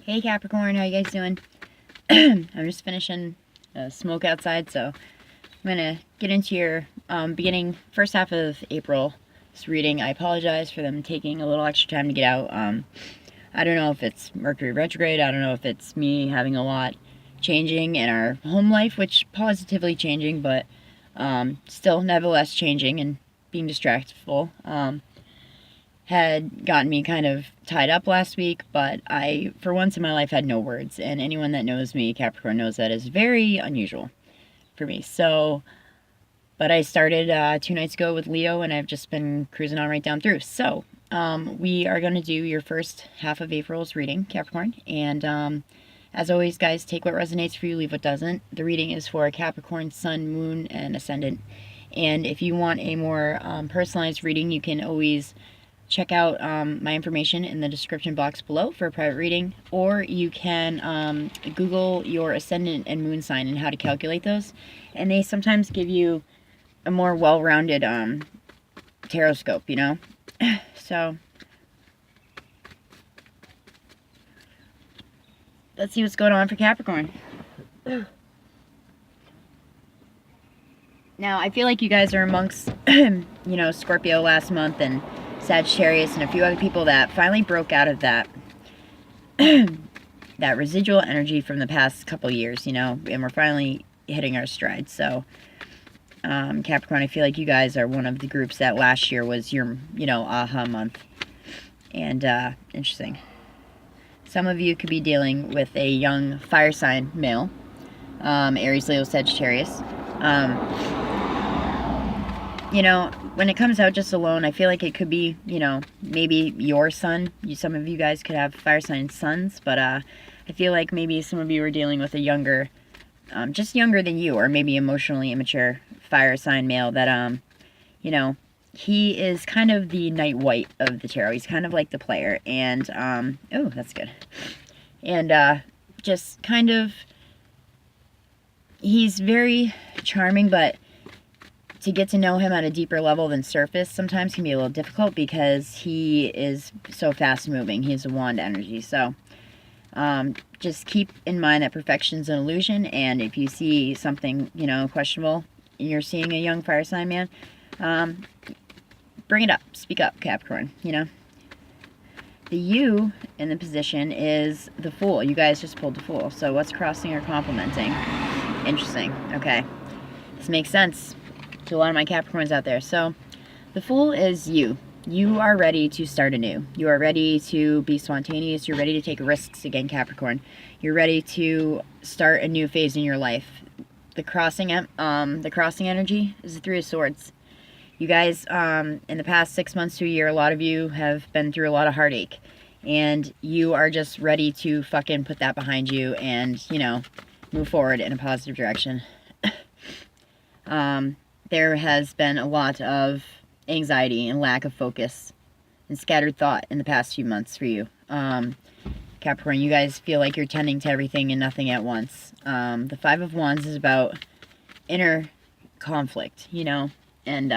Hey Capricorn, how you guys doing? I'm just finishing a smoke outside, so I'm gonna get into your first half of April reading. I apologize for them taking a little extra time to get out. I don't know if it's Mercury retrograde. I don't know if it's me having a lot changing in our home life, which positively changing, but still nevertheless changing and being distractful. Had gotten me kind of tied up last week, but I, for once in my life, had no words. And anyone that knows me, Capricorn, knows that is very unusual for me. So, but I started 2 nights ago with Leo, and I've just been cruising on right down through. So, we are going to do your first half of April's reading, Capricorn. And as always, guys, take what resonates for you, leave what doesn't. The reading is for Capricorn, Sun, Moon, and Ascendant. And if you want a more personalized reading, you can always check out my information in the description box below for a private reading, or you can Google your ascendant and moon sign and how to calculate those, and they sometimes give you a more well-rounded tarot scope, you know. So let's see what's going on for Capricorn. Now, I feel like you guys are amongst, you know, Scorpio last month and Sagittarius and a few other people that finally broke out of that that residual energy from the past couple years, you know, and we're finally hitting our stride. So, Capricorn, I feel like you guys are one of the groups that last year was your, you know, aha month. And, interesting. Some of you could be dealing with a young fire sign male, Aries, Leo, Sagittarius. You know, when it comes out just alone, I feel like it could be, you know, maybe your son. Some of you guys could have fire sign sons, but I feel like maybe some of you are dealing with a younger, just younger than you, or maybe emotionally immature fire sign male that, you know, he is kind of the Night White of the tarot. He's kind of like the player, and, oh, that's good. And, just kind of, he's very charming, but to get to know him at a deeper level than surface sometimes can be a little difficult because he is so fast moving. He has a wand energy. So just keep in mind that perfection's an illusion, and if you see something, you know, questionable, you're seeing a young fire sign man, bring it up. Speak up, Capricorn, you know. The you in the position is the Fool. You guys just pulled the Fool. So what's crossing or complementing? Interesting. Okay. This makes sense to a lot of my Capricorns out there. So the Fool is you. You are ready to start anew. You are ready to be spontaneous. You're ready to take risks again, Capricorn. You're ready to start a new phase in your life. The crossing energy is the Three of Swords. You guys, in the past 6 months to a year, a lot of you have been through a lot of heartache, and you are just ready to fucking put that behind you and, you know, move forward in a positive direction. There has been a lot of anxiety and lack of focus and scattered thought in the past few months for you. Capricorn, you guys feel like you're tending to everything and nothing at once. The Five of Wands is about inner conflict, you know, and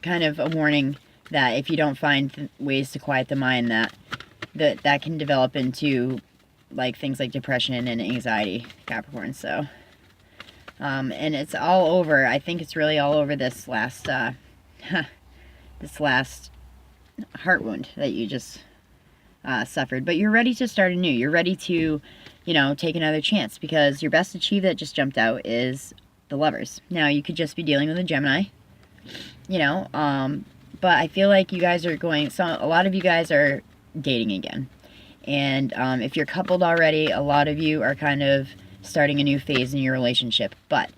kind of a warning that if you don't find ways to quiet the mind, that can develop into like things like depression and anxiety, Capricorn. So and it's all over. I think it's really all over this last this last heart wound that you just suffered. But you're ready to start anew. You're ready to, you know, take another chance, because your best achieve that just jumped out is the Lovers. Now, you could just be dealing with a Gemini, you know, but I feel like you guys are going, a lot of you guys are dating again. And if you're coupled already, a lot of you are kind of starting a new phase in your relationship. But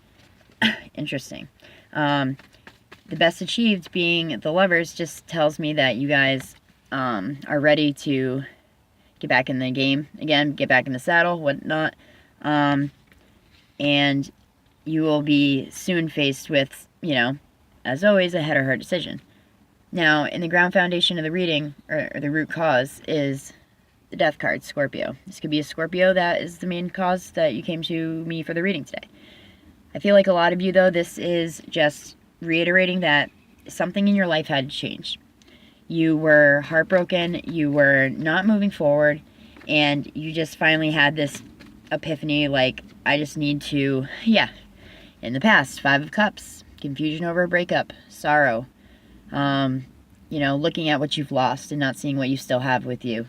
interesting. The best achieved being the Lovers just tells me that you guys are ready to get back in the game again, get back in the saddle, whatnot. And you will be soon faced with, you know, as always, a head or heart decision. Now, in the ground foundation of the reading, or the root cause, is the Death card, Scorpio. This could be a Scorpio that is the main cause that you came to me for the reading today. I feel like a lot of you, though, this is just reiterating that something in your life had to change. You were heartbroken, you were not moving forward, And you just finally had this epiphany, like, I just need to, yeah, in the past, 5 of Cups, confusion over a breakup, sorrow, you know, looking at what you've lost and not seeing what you still have with you,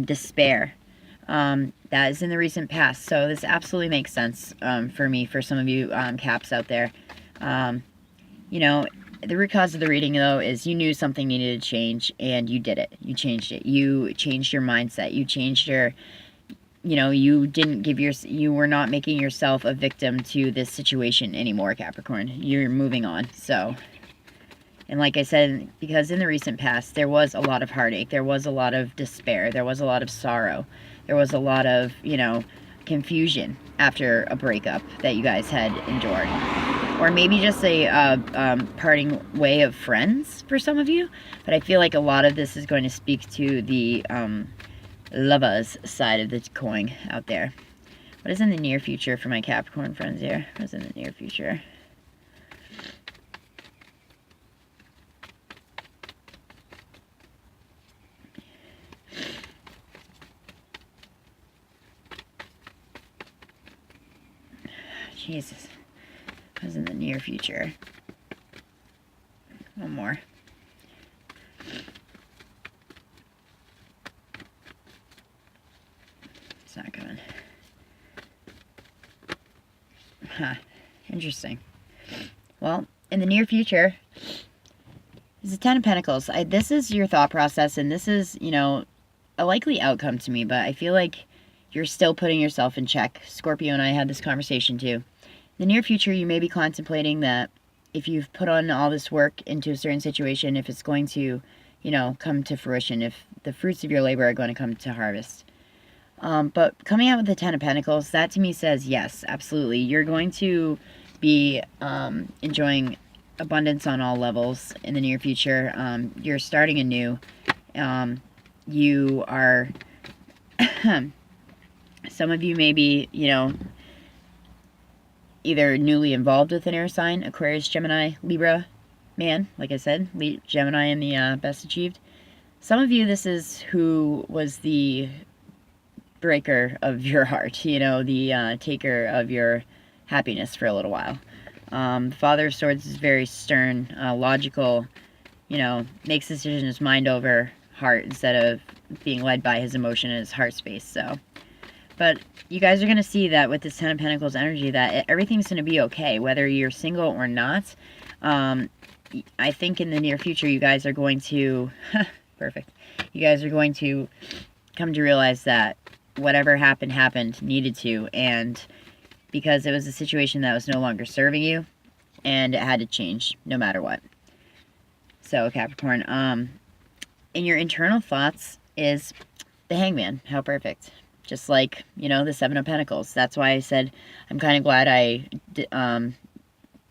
despair. That is in the recent past, so this absolutely makes sense for me, for some of you Caps out there. You know, the root cause of the reading, though, is you knew something needed to change, and you did it. You changed it. You changed your mindset. You changed your, you know, you were not making yourself a victim to this situation anymore, Capricorn. You're moving on, so. And like I said, because in the recent past, there was a lot of heartache. There was a lot of despair. There was a lot of sorrow. There was a lot of, you know, confusion after a breakup that you guys had endured. Or maybe just a parting way of friends for some of you. But I feel like a lot of this is going to speak to the lovers side of the coin out there. What is in the near future for my Capricorn friends here? What is in the near future? Jesus. What is in the near future? One more. It's not coming. Huh. Interesting. Well, in the near future, is the Ten of Pentacles. This is your thought process, and this is, you know, a likely outcome to me, but I feel like you're still putting yourself in check. Scorpio and I had this conversation too. In the near future, you may be contemplating that if you've put on all this work into a certain situation, if it's going to, you know, come to fruition, if the fruits of your labor are going to come to harvest. But coming out with the Ten of Pentacles, that to me says, yes, absolutely. You're going to be enjoying abundance on all levels in the near future. You're starting anew. You are... Some of you may be, you know, either newly involved with an air sign, Aquarius, Gemini, Libra, man, like I said, Gemini in the best achieved. Some of you, this is who was the breaker of your heart, you know, the taker of your happiness for a little while. The Father of Swords is very stern, logical, you know, makes decisions mind over heart instead of being led by his emotion and his heart space, so... But you guys are going to see that with this Ten of Pentacles energy that everything's going to be okay, whether you're single or not. I think in the near future you guys are going to... perfect. You guys are going to come to realize that whatever happened, needed to. And because it was a situation that was no longer serving you, and it had to change no matter what. So, Capricorn, in your internal thoughts is the Hangman. How perfect. Just like, you know, the Seven of Pentacles. That's why I said I'm kind of glad I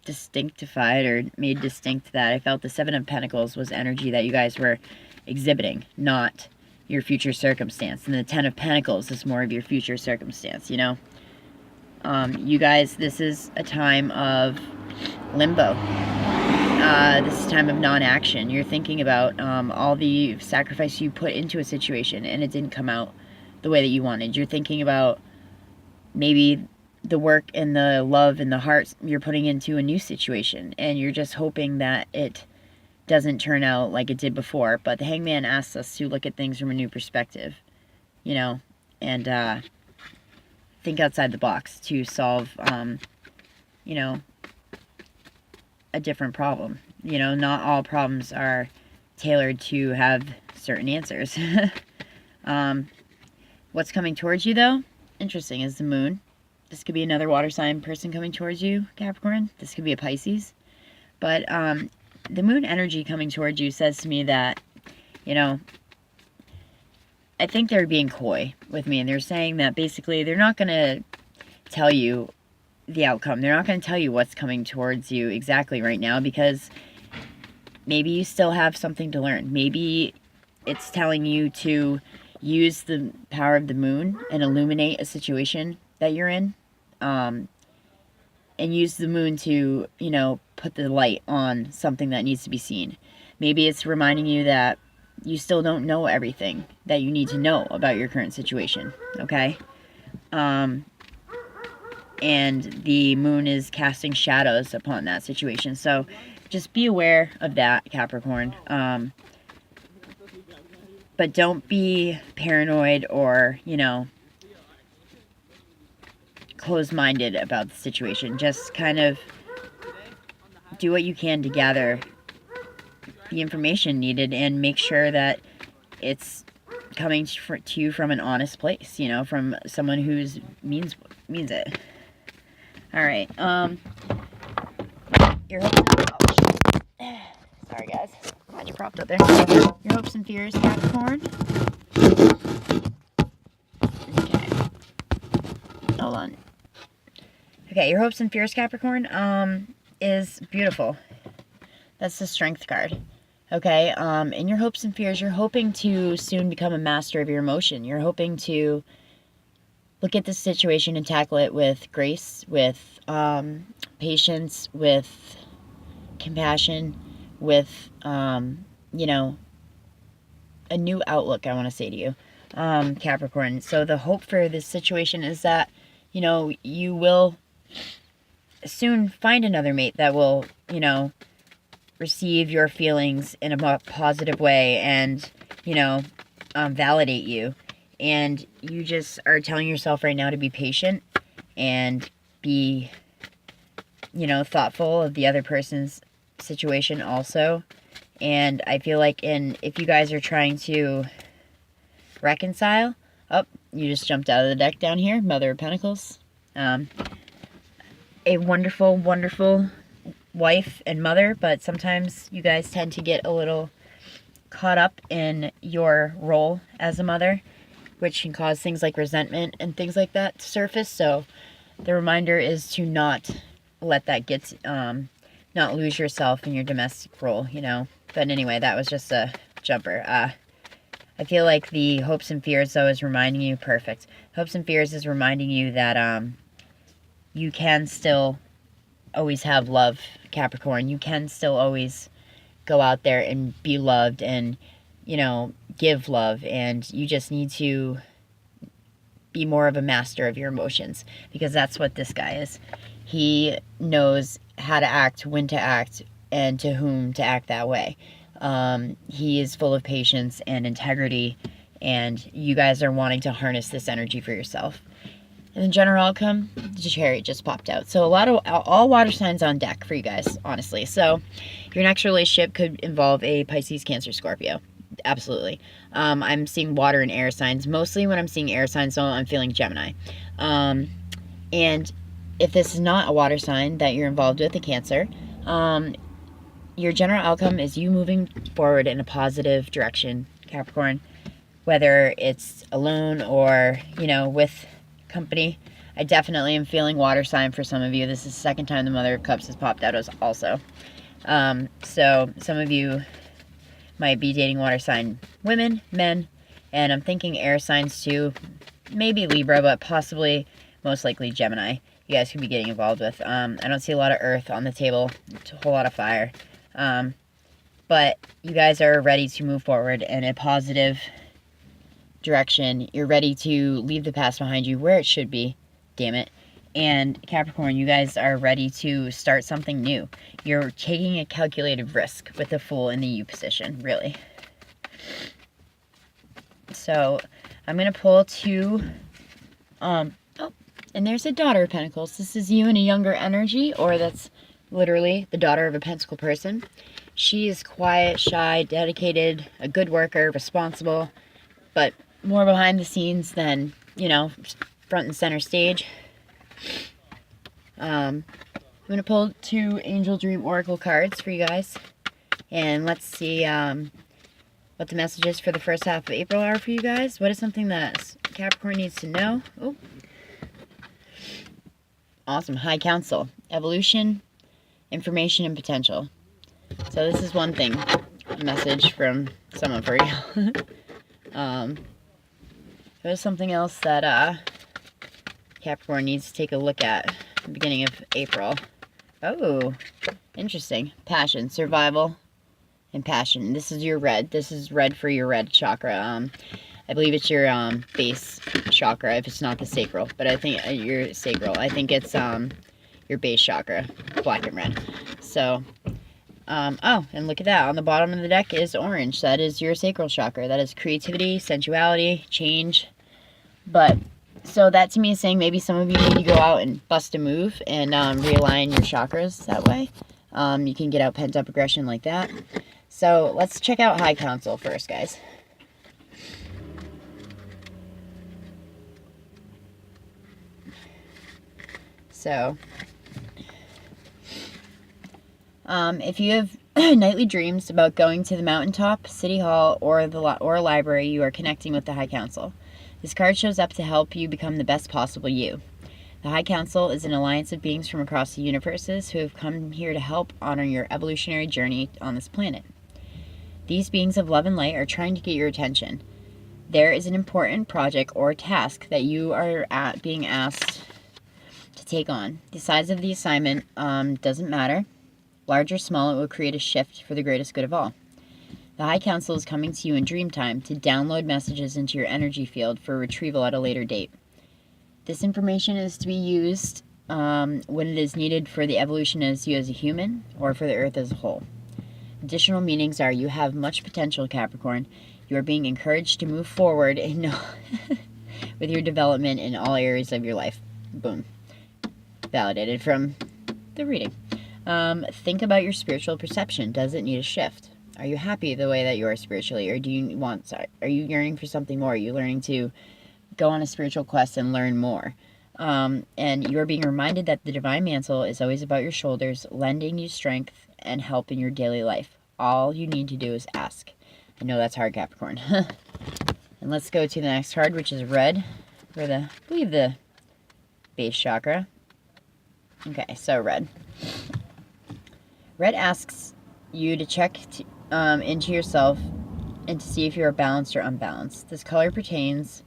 distinctified or made distinct that I felt the Seven of Pentacles was energy that you guys were exhibiting, not your future circumstance. And the Ten of Pentacles is more of your future circumstance, you know. You guys, this is a time of limbo. This is a time of non-action. You're thinking about all the sacrifice you put into a situation and it didn't come out the way that you wanted. You're thinking about maybe the work and the love and the heart you're putting into a new situation, and you're just hoping that it doesn't turn out like it did before. But the Hangman asks us to look at things from a new perspective, you know, and think outside the box to solve, you know, a different problem. You know, not all problems are tailored to have certain answers. What's coming towards you, though, interesting, is the moon. This could be another water sign person coming towards you, Capricorn. This could be a Pisces. But the moon energy coming towards you says to me that, you know, I think they're being coy with me. And they're saying that basically they're not going to tell you the outcome. They're not going to tell you what's coming towards you exactly right now because maybe you still have something to learn. Maybe it's telling you to use the power of the moon and illuminate a situation that you're in, and use the moon to, you know, put the light on something that needs to be seen. Maybe it's reminding you that you still don't know everything that you need to know about your current situation, okay? And the moon is casting shadows upon that situation. So just be aware of that, Capricorn. But don't be paranoid or, you know, closed-minded about the situation. Just kind of do what you can to gather the information needed and make sure that it's coming to you from an honest place, you know, from someone who's means it. All right. Your hopes and sorry guys, had you propped up there. Your hopes and fears, Capricorn. Okay. Hold on. Okay, your hopes and fears, Capricorn, is beautiful. That's the Strength card. Okay, in your hopes and fears, you're hoping to soon become a master of your emotion. You're hoping to look at the situation and tackle it with grace, with patience, with compassion, with, you know, a new outlook, I want to say to you, Capricorn. So the hope for this situation is that, you know, you will soon find another mate that will, you know, receive your feelings in a more positive way and, you know, validate you. And you just are telling yourself right now to be patient and be, you know, thoughtful of the other person's situation also. And I feel like if you guys are trying to reconcile, oh, you just jumped out of the deck down here, Mother of Pentacles. A wonderful, wonderful wife and mother, but sometimes you guys tend to get a little caught up in your role as a mother, which can cause things like resentment and things like that to surface. So the reminder is to not let that get, not lose yourself in your domestic role, you know. But anyway, that was just a jumper. I feel like the hopes and fears, though, is reminding you, perfect. Hopes and fears is reminding you that you can still always have love, Capricorn. You can still always go out there and be loved and, you know, give love. And you just need to be more of a master of your emotions, because that's what this guy is. He knows how to act, when to act, and to whom to act that way. He is full of patience and integrity, and you guys are wanting to harness this energy for yourself. And the general outcome, the Chariot just popped out. So all water signs on deck for you guys, honestly. So your next relationship could involve a Pisces, Cancer, Scorpio. Absolutely. I'm seeing water and air signs. Mostly when I'm seeing air signs, so I'm feeling Gemini. And if this is not a water sign that you're involved with, a Cancer, your general outcome is you moving forward in a positive direction, Capricorn. Whether it's alone or, you know, with company. I definitely am feeling water sign for some of you. This is the second time the Mother of Cups has popped out also. So some of you might be dating water sign women, men, and I'm thinking air signs too. Maybe Libra, but possibly, most likely Gemini. You guys could be getting involved with. I don't see a lot of earth on the table. It's a whole lot of fire. But you guys are ready to move forward in a positive direction. You're ready to leave the past behind you where it should be, damn it. And Capricorn, you guys are ready to start something new. You're taking a calculated risk with the Fool in the U position, really. So I'm going to pull two, oh, and there's a Daughter of Pentacles. This is you in a younger energy, or that's literally the daughter of a Pentacle person. She is quiet, shy, dedicated, a good worker, responsible, but more behind the scenes than, you know, front and center stage. I'm going to pull two Angel Dream Oracle cards for you guys. And let's see what the messages for the first half of April are for you guys. What is something that Capricorn needs to know? Oh, awesome. High Council. Evolution, information, and potential. So this is one thing. A message from someone for you. There's something else that Capricorn needs to take a look at the beginning of April. Oh, interesting. Passion, survival, and passion. This is your red. This is red for your red chakra. I believe it's your base chakra if it's not the sacral, but I think your sacral. I think it's your base chakra, black and red. So, oh, and look at that. On the bottom of the deck is orange. That is your sacral chakra. That is creativity, sensuality, change. But, so that to me is saying maybe some of you need to go out and bust a move and realign your chakras that way. You can get out pent-up aggression like that. So, let's check out High Council first, guys. So, if you have nightly dreams about going to the mountaintop, city hall, or a library, you are connecting with the High Council. This card shows up to help you become the best possible you. The High Council is an alliance of beings from across the universes who have come here to help honor your evolutionary journey on this planet. These beings of love and light are trying to get your attention. There is an important project or task that you are being asked to take on. The size of the assignment doesn't matter. Large or small, it will create a shift for the greatest good of all. The High Council is coming to you in dream time to download messages into your energy field for retrieval at a later date. This information is to be used when it is needed for the evolution as you as a human or for the earth as a whole. Additional meanings are you have much potential, Capricorn. You are being encouraged to move forward with your development in all areas of your life. Boom. Validated from the reading. Think about your spiritual perception. Does it need a shift? Are you happy the way that you are spiritually, or are you yearning for something more? Are you learning to go on a spiritual quest and learn more? And you are being reminded that the divine mantle is always about your shoulders, lending you strength and help in your daily life. All you need to do is ask. I know that's hard, Capricorn. And let's go to the next card, which is red for I believe the base chakra. Okay, so red. Red asks you to check into yourself and to see if you are balanced or unbalanced. This color pertains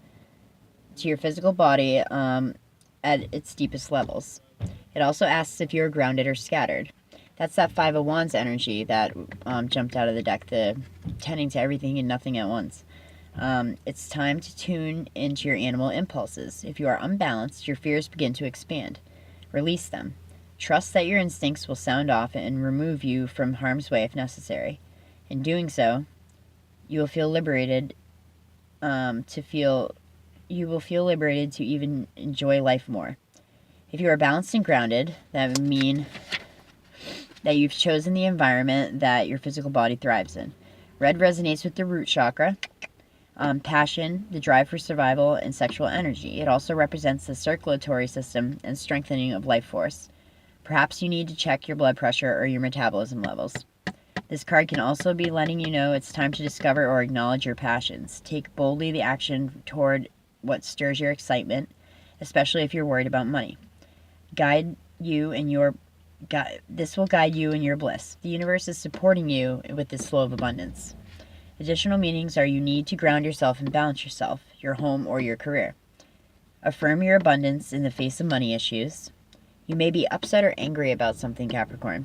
to your physical body at its deepest levels. It also asks if you are grounded or scattered. That's that Five of Wands energy that jumped out of the deck, the tending to everything and nothing at once. It's time to tune into your animal impulses. If you are unbalanced, your fears begin to expand. Release them. Trust that your instincts will sound off and remove you from harm's way if necessary. In doing so, you will feel liberated you will feel liberated to even enjoy life more. If you are balanced and grounded, that would mean that you've chosen the environment that your physical body thrives in. Red resonates with the root chakra, passion, the drive for survival, and sexual energy. It also represents the circulatory system and strengthening of life force. Perhaps you need to check your blood pressure or your metabolism levels. This card can also be letting you know it's time to discover or acknowledge your passions. Take boldly the action toward what stirs your excitement, especially if you're worried about money. This will guide you in your bliss. The universe is supporting you with this flow of abundance. Additional meanings are you need to ground yourself and balance yourself, your home, or your career. Affirm your abundance in the face of money issues. You may be upset or angry about something, Capricorn.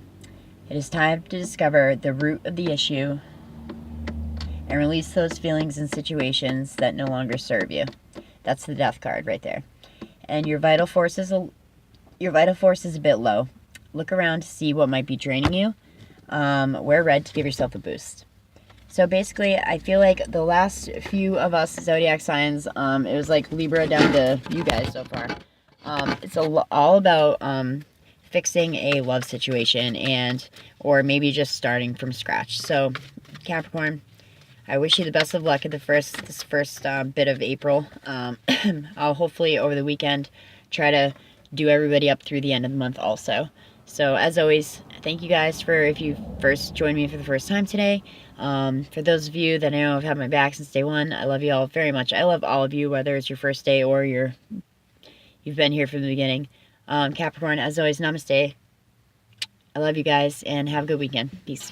It is time to discover the root of the issue and release those feelings and situations that no longer serve you. That's the Death card right there. And your vital force is a bit low. Look around to see what might be draining you. Wear red to give yourself a boost. So basically, I feel like the last few of us zodiac signs, it was like Libra down to you guys so far. It's all about fixing a love situation or maybe just starting from scratch. So Capricorn, I wish you the best of luck at this first bit of April. I'll hopefully over the weekend try to do everybody up through the end of the month also. So as always, thank you guys for if you first joined me for the first time today. For those of you that I know have had my back since day one, I love you all very much. I love all of you, whether it's your first day or you've been here from the beginning. Capricorn, as always, namaste. I love you guys and have a good weekend. Peace.